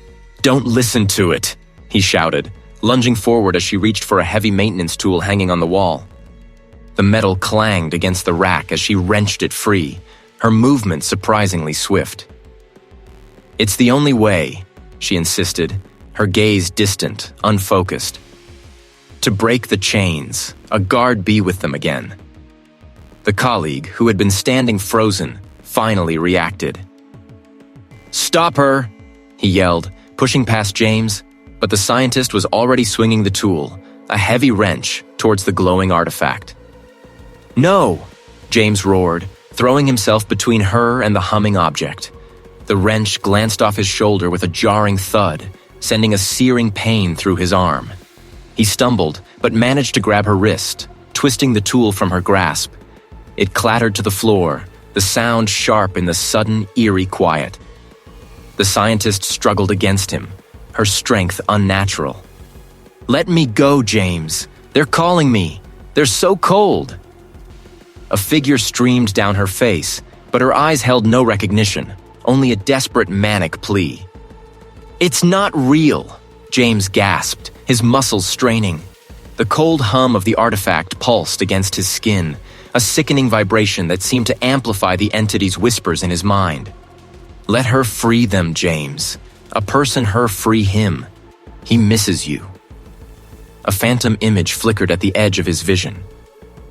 "Don't listen to it," he shouted, lunging forward as she reached for a heavy maintenance tool hanging on the wall. The metal clanged against the rack as she wrenched it free, her movement surprisingly swift. "It's the only way," she insisted, her gaze distant, unfocused. "To break the chains, a guard be with them again." The colleague, who had been standing frozen, finally reacted. "Stop her!" he yelled, pushing past James, but the scientist was already swinging the tool, a heavy wrench, towards the glowing artifact. "No!" James roared, throwing himself between her and the humming object. The wrench glanced off his shoulder with a jarring thud, sending a searing pain through his arm. He stumbled, but managed to grab her wrist, twisting the tool from her grasp. It clattered to the floor, the sound sharp in the sudden, eerie quiet. The scientist struggled against him, her strength unnatural. "Let me go, James. They're calling me. They're so cold." A figure streamed down her face, but her eyes held no recognition, only a desperate manic plea. "It's not real," James gasped, his muscles straining. The cold hum of the artifact pulsed against his skin, a sickening vibration that seemed to amplify the entity's whispers in his mind. "Let her free them, James. A person her free him. He misses you." A phantom image flickered at the edge of his vision.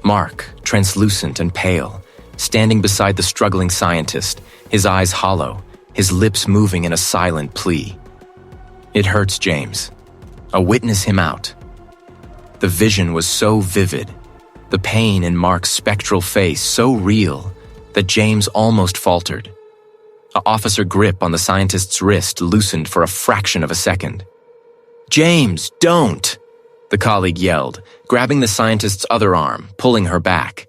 Mark, translucent and pale, standing beside the struggling scientist, his eyes hollow, his lips moving in a silent plea. "It hurts, James. Witness him out." The vision was so vivid, the pain in Mark's spectral face so real, that James almost faltered. An officer grip on the scientist's wrist loosened for a fraction of a second. "James, don't!" the colleague yelled, grabbing the scientist's other arm, pulling her back.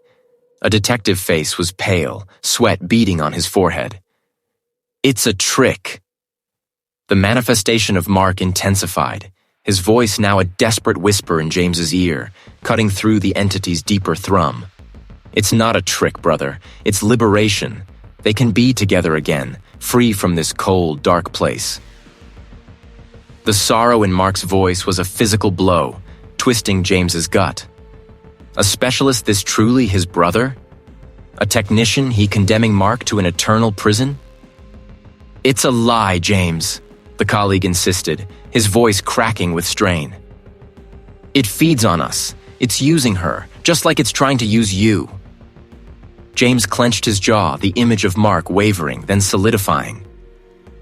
A detective face was pale, sweat beading on his forehead. "It's a trick." The manifestation of Mark intensified, his voice now a desperate whisper in James's ear, cutting through the entity's deeper thrum. "It's not a trick, brother. It's liberation. They can be together again, free from this cold, dark place." The sorrow in Mark's voice was a physical blow, twisting James's gut. A specialist this truly his brother? A technician he condemning Mark to an eternal prison? "It's a lie, James," the colleague insisted, his voice cracking with strain. "It feeds on us. It's using her, just like it's trying to use you." James clenched his jaw, the image of Mark wavering, then solidifying.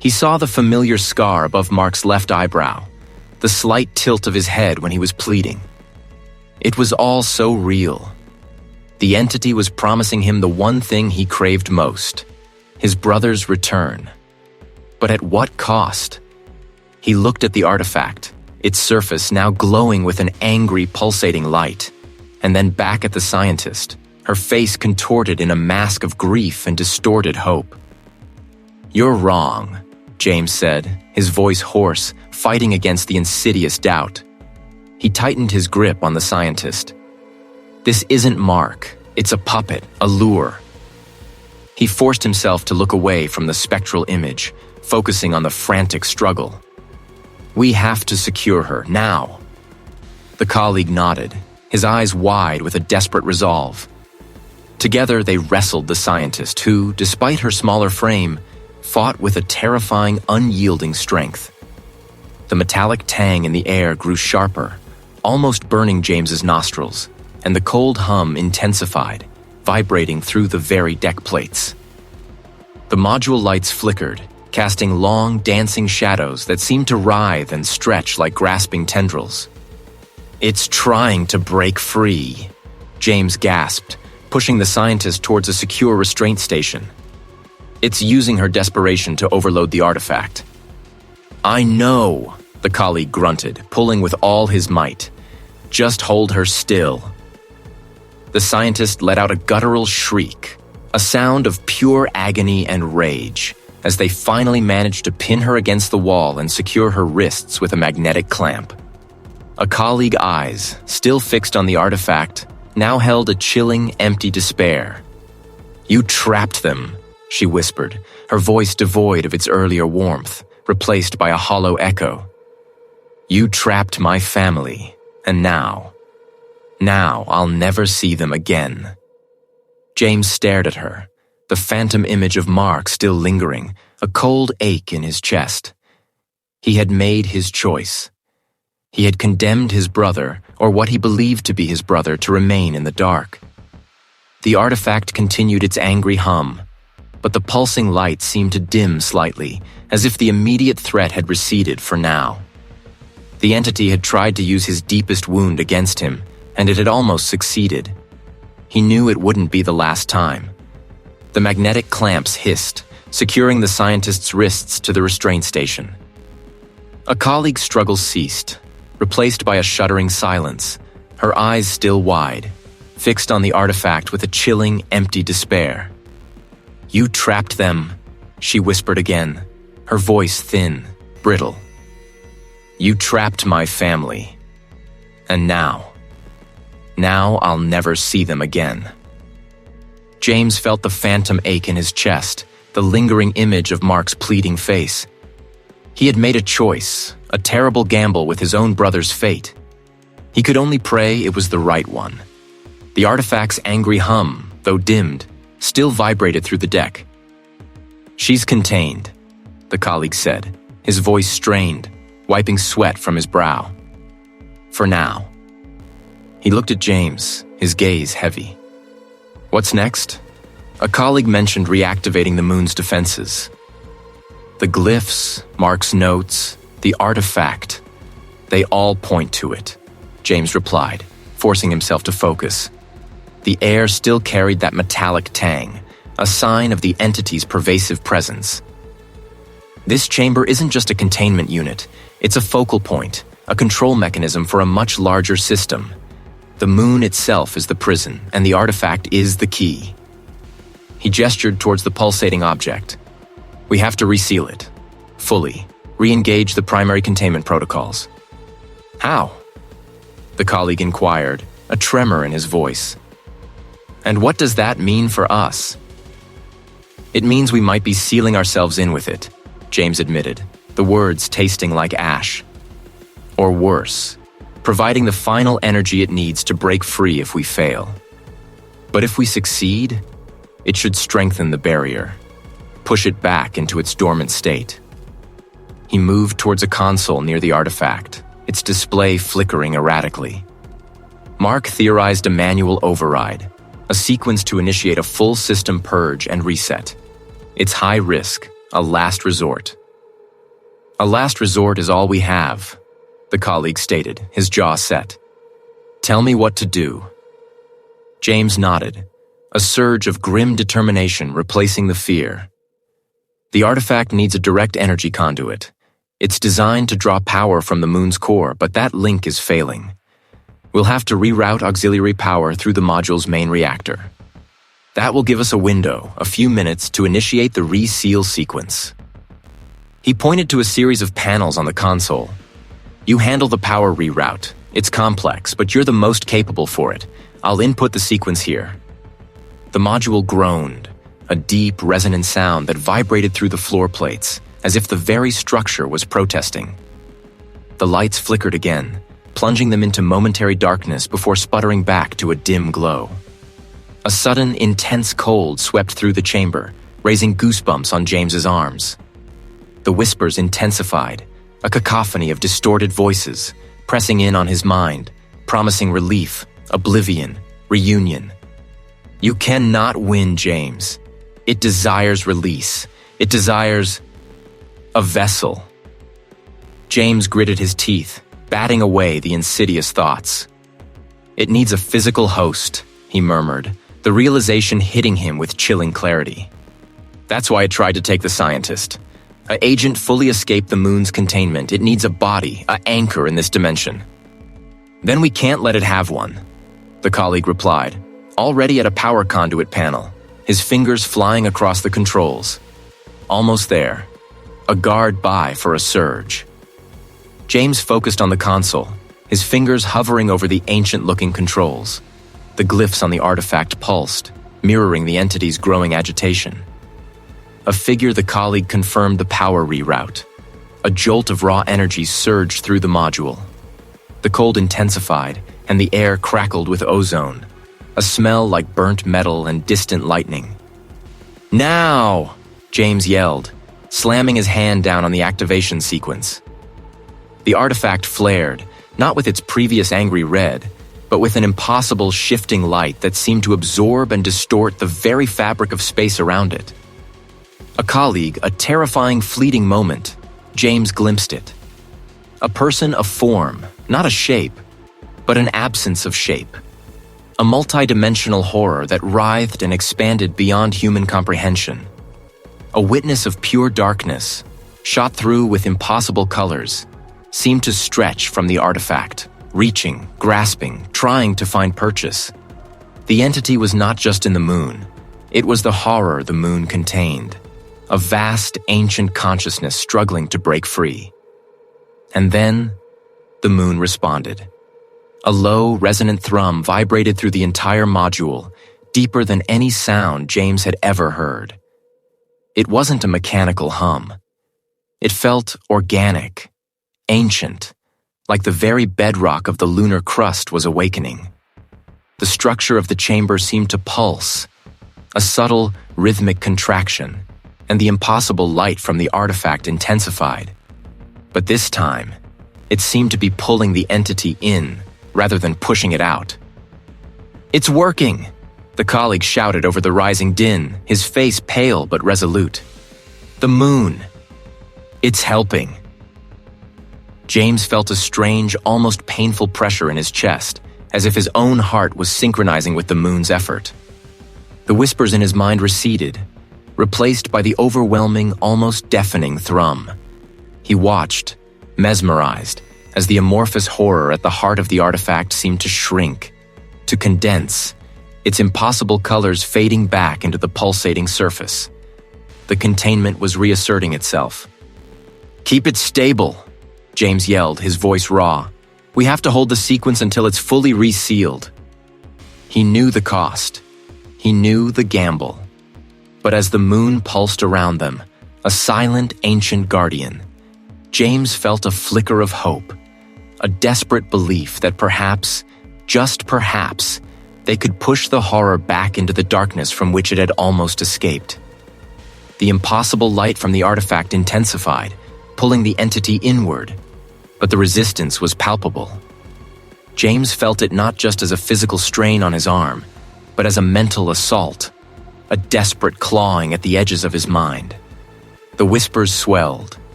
He saw the familiar scar above Mark's left eyebrow, the slight tilt of his head when he was pleading. It was all so real. The entity was promising him the one thing he craved most, his brother's return. But at what cost? He looked at the artifact, its surface now glowing with an angry, pulsating light, and then back at the scientist, her face contorted in a mask of grief and distorted hope. "You're wrong," James said, his voice hoarse, fighting against the insidious doubt. He tightened his grip on the scientist. "This isn't Mark. It's a puppet, a lure." He forced himself to look away from the spectral image, focusing on the frantic struggle. "We have to secure her, now." The colleague nodded, his eyes wide with a desperate resolve. Together they wrestled the scientist who, despite her smaller frame, fought with a terrifying, unyielding strength. The metallic tang in the air grew sharper, almost burning James's nostrils, and the cold hum intensified, vibrating through the very deck plates. The module lights flickered, casting long, dancing shadows that seemed to writhe and stretch like grasping tendrils. "It's trying to break free," James gasped, pushing the scientist towards a secure restraint station. "It's using her desperation to overload the artifact." "I know," the colleague grunted, pulling with all his might. "Just hold her still." The scientist let out a guttural shriek, a sound of pure agony and rage, as they finally managed to pin her against the wall and secure her wrists with a magnetic clamp. A colleague's eyes, still fixed on the artifact, now held a chilling, empty despair. "You trapped them," she whispered, her voice devoid of its earlier warmth, replaced by a hollow echo. "You trapped my family, and now I'll never see them again." James stared at her, the phantom image of Mark still lingering, a cold ache in his chest. He had made his choice. He had condemned his brother, or what he believed to be his brother, to remain in the dark. The artifact continued its angry hum, but the pulsing light seemed to dim slightly, as if the immediate threat had receded for now. The entity had tried to use his deepest wound against him, and it had almost succeeded. He knew it wouldn't be the last time. The magnetic clamps hissed, securing the scientist's wrists to the restraint station. A colleague's struggle ceased, replaced by a shuddering silence, her eyes still wide, fixed on the artifact with a chilling, empty despair. "You trapped them," she whispered again, her voice thin, brittle. "You trapped my family. And now I'll never see them again." James felt the phantom ache in his chest, the lingering image of Mark's pleading face. He had made a choice, a terrible gamble with his own brother's fate. He could only pray it was the right one. The artifact's angry hum, though dimmed, still vibrated through the deck. "She's contained," the colleague said, his voice strained, wiping sweat from his brow. "For now." He looked at James, his gaze heavy. "What's next?" A colleague mentioned reactivating the moon's defenses. "The glyphs, Mark's notes, the artifact, they all point to it," James replied, forcing himself to focus. The air still carried that metallic tang, a sign of the entity's pervasive presence. This chamber isn't just a containment unit, it's a focal point, a control mechanism for a much larger system. The moon itself is the prison, and the artifact is the key. He gestured towards the pulsating object. We have to reseal it, fully, re-engage the primary containment protocols. How? The colleague inquired, a tremor in his voice. And what does that mean for us? It means we might be sealing ourselves in with it, James admitted, the words tasting like ash. Or worse, providing the final energy it needs to break free if we fail. But if we succeed, it should strengthen the barrier, push it back into its dormant state. He moved towards a console near the artifact, its display flickering erratically. Mark theorized a manual override, a sequence to initiate a full system purge and reset. It's high risk, a last resort. A last resort is all we have, the colleague stated, his jaw set. Tell me what to do. James nodded, a surge of grim determination replacing the fear. The artifact needs a direct energy conduit. It's designed to draw power from the moon's core, but that link is failing. We'll have to reroute auxiliary power through the module's main reactor. That will give us a window, a few minutes, to initiate the reseal sequence. He pointed to a series of panels on the console. You handle the power reroute. It's complex, but you're the most capable for it. I'll input the sequence here. The module groaned, a deep, resonant sound that vibrated through the floor plates, as if the very structure was protesting. The lights flickered again, plunging them into momentary darkness before sputtering back to a dim glow. A sudden, intense cold swept through the chamber, raising goosebumps on James's arms. The whispers intensified, a cacophony of distorted voices, pressing in on his mind, promising relief, oblivion, reunion. You cannot win, James. It desires release. It desires a vessel. James gritted his teeth, batting away the insidious thoughts. It needs a physical host, he murmured, the realization hitting him with chilling clarity. That's why I tried to take the scientist. An agent fully escaped the moon's containment. It needs a body, an anchor in this dimension. Then we can't let it have one, the colleague replied, already at a power conduit panel, his fingers flying across the controls. Almost there. A guard by for a surge. James focused on the console, his fingers hovering over the ancient-looking controls. The glyphs on the artifact pulsed, mirroring the entity's growing agitation. A figure the colleague confirmed the power reroute. A jolt of raw energy surged through the module. The cold intensified, and the air crackled with ozone, a smell like burnt metal and distant lightning. Now! James yelled, slamming his hand down on the activation sequence. The artifact flared, not with its previous angry red, but with an impossible shifting light that seemed to absorb and distort the very fabric of space around it. A colleague, a terrifying fleeting moment, James glimpsed it. A person of form, not a shape, but an absence of shape. A multidimensional horror that writhed and expanded beyond human comprehension. A witness of pure darkness, shot through with impossible colors, seemed to stretch from the artifact, reaching, grasping, trying to find purchase. The entity was not just in the moon. It was the horror the moon contained. A vast, ancient consciousness struggling to break free. And then, the moon responded. A low, resonant thrum vibrated through the entire module, deeper than any sound James had ever heard. It wasn't a mechanical hum. It felt organic, ancient, like the very bedrock of the lunar crust was awakening. The structure of the chamber seemed to pulse, a subtle, rhythmic contraction, and the impossible light from the artifact intensified. But this time, it seemed to be pulling the entity in, rather than pushing it out. It's working! The colleague shouted over the rising din, his face pale but resolute. The moon! It's helping! James felt a strange, almost painful pressure in his chest, as if his own heart was synchronizing with the moon's effort. The whispers in his mind receded, replaced by the overwhelming, almost deafening thrum. He watched, mesmerized, as the amorphous horror at the heart of the artifact seemed to shrink, to condense, its impossible colors fading back into the pulsating surface. The containment was reasserting itself. "Keep it stable," James yelled, his voice raw. "We have to hold the sequence until it's fully resealed." He knew the cost. He knew the gamble. But as the moon pulsed around them, a silent ancient guardian, James felt a flicker of hope, a desperate belief that perhaps, just perhaps, they could push the horror back into the darkness from which it had almost escaped. The impossible light from the artifact intensified, pulling the entity inward, but the resistance was palpable. James felt it not just as a physical strain on his arm, but as a mental assault, a desperate clawing at the edges of his mind. The whispers swelled,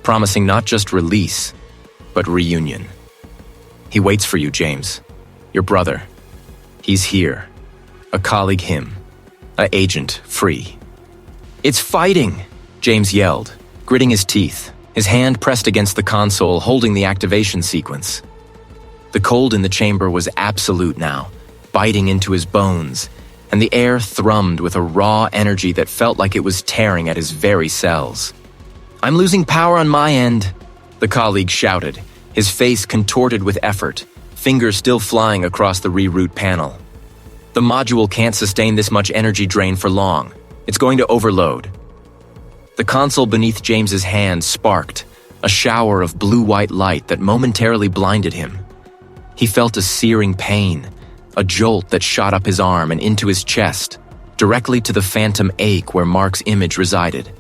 promising not just release, but reunion. "He waits for you, James. Your brother. He's here. A colleague him. A agent free." "It's fighting!" James yelled, gritting his teeth, his hand pressed against the console holding the activation sequence. The cold in the chamber was absolute now, biting into his bones, and the air thrummed with a raw energy that felt like it was tearing at his very cells. "I'm losing power on my end," the colleague shouted, his face contorted with effort, fingers still flying across the reroute panel. "The module can't sustain this much energy drain for long. It's going to overload." The console beneath James's hand sparked, a shower of blue-white light that momentarily blinded him. He felt a searing pain, a jolt that shot up his arm and into his chest, directly to the phantom ache where Mark's image resided.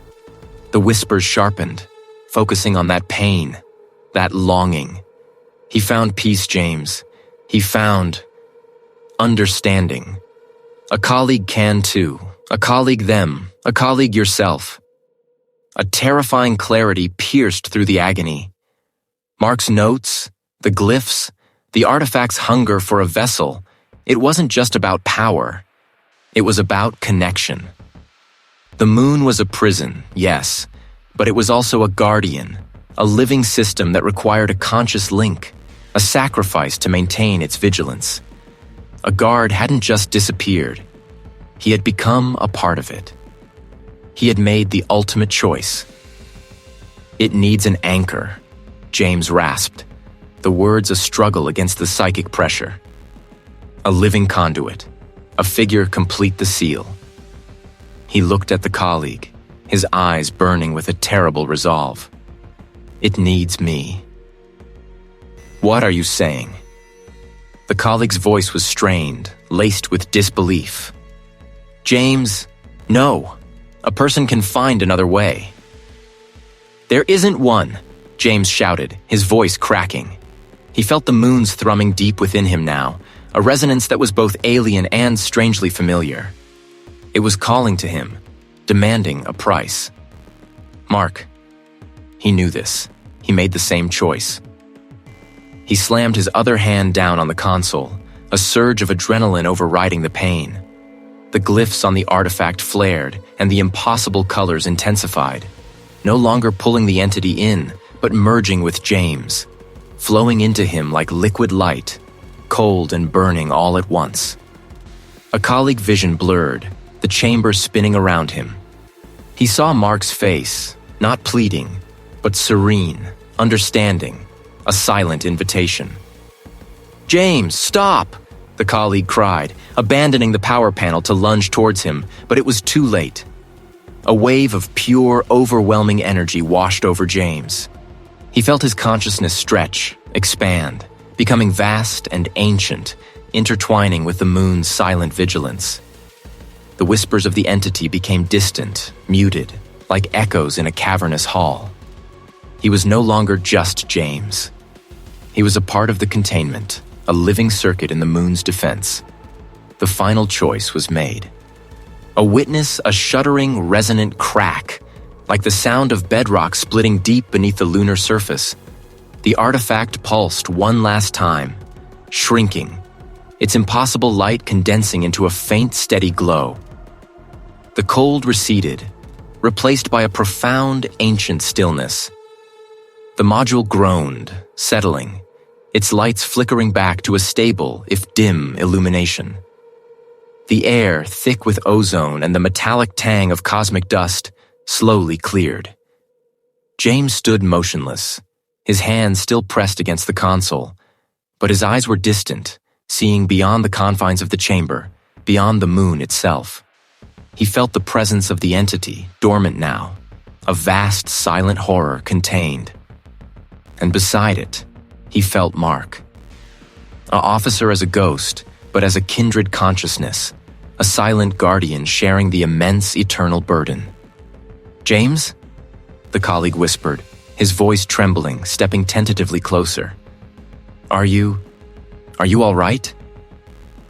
The whispers sharpened, focusing on that pain, that longing. He found peace, James. He found understanding. A colleague can too. A colleague them. A colleague yourself. A terrifying clarity pierced through the agony. Mark's notes, the glyphs, the artifact's hunger for a vessel, it wasn't just about power. It was about connection. The moon was a prison, yes, but it was also a guardian, a living system that required a conscious link, a sacrifice to maintain its vigilance. A guard hadn't just disappeared. He had become a part of it. He had made the ultimate choice. "It needs an anchor," James rasped, the words a struggle against the psychic pressure. "A living conduit, a figure complete the seal." He looked at the colleague, his eyes burning with a terrible resolve. "It needs me." "What are you saying?" The colleague's voice was strained, laced with disbelief. "James, no. A person can find another way." "There isn't one," James shouted, his voice cracking. He felt the moons thrumming deep within him now, a resonance that was both alien and strangely familiar. It was calling to him, demanding a price. Mark. He knew this. He made the same choice. He slammed his other hand down on the console, a surge of adrenaline overriding the pain. The glyphs on the artifact flared, and the impossible colors intensified, no longer pulling the entity in, but merging with James, flowing into him like liquid light, cold and burning all at once. A colleague vision blurred, the chamber spinning around him. He saw Mark's face, not pleading, but serene, understanding, a silent invitation. "James, stop!" the colleague cried, abandoning the power panel to lunge towards him, but it was too late. A wave of pure, overwhelming energy washed over James. He felt his consciousness stretch, expand, becoming vast and ancient, intertwining with the moon's silent vigilance. The whispers of the entity became distant, muted, like echoes in a cavernous hall. He was no longer just James. He was a part of the containment, a living circuit in the moon's defense. The final choice was made. A witness, a shuddering, resonant crack, like the sound of bedrock splitting deep beneath the lunar surface. The artifact pulsed one last time, shrinking, its impossible light condensing into a faint, steady glow. The cold receded, replaced by a profound, ancient stillness. The module groaned, settling, its lights flickering back to a stable, if dim, illumination. The air, thick with ozone and the metallic tang of cosmic dust, slowly cleared. James stood motionless, his hands still pressed against the console, but his eyes were distant, seeing beyond the confines of the chamber, beyond the moon itself. He felt the presence of the entity, dormant now, a vast, silent horror contained. And beside it, he felt Mark. An officer as a ghost, but as a kindred consciousness, a silent guardian sharing the immense eternal burden. "James?" the colleague whispered, his voice trembling, stepping tentatively closer. Are you all right?"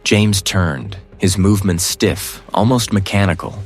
James turned, his movements stiff, almost mechanical,